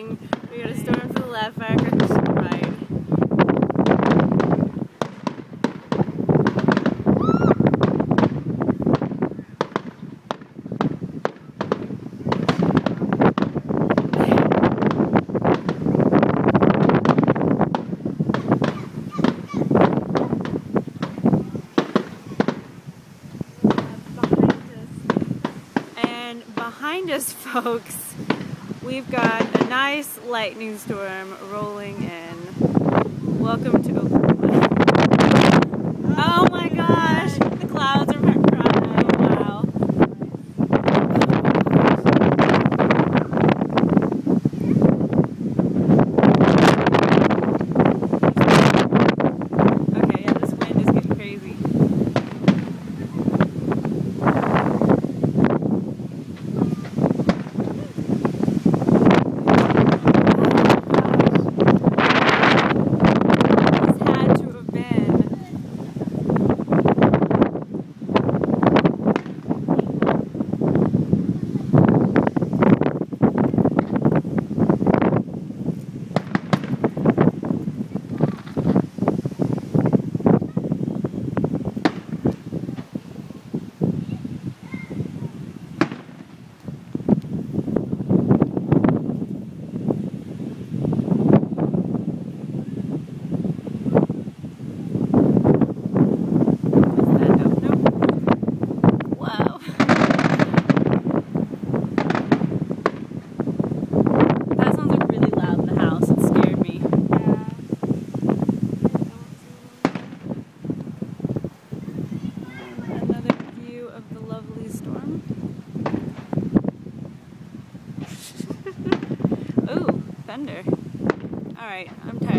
coming. We got a storm to the left, firecrackers to the right. Behind us, folks, we've got a nice lightning storm rolling in. Welcome to Oklahoma. Oh my gosh, the clouds are crying. Wow. Okay, yeah, this wind is getting crazy. Ooh, thunder. Alright, I'm tired.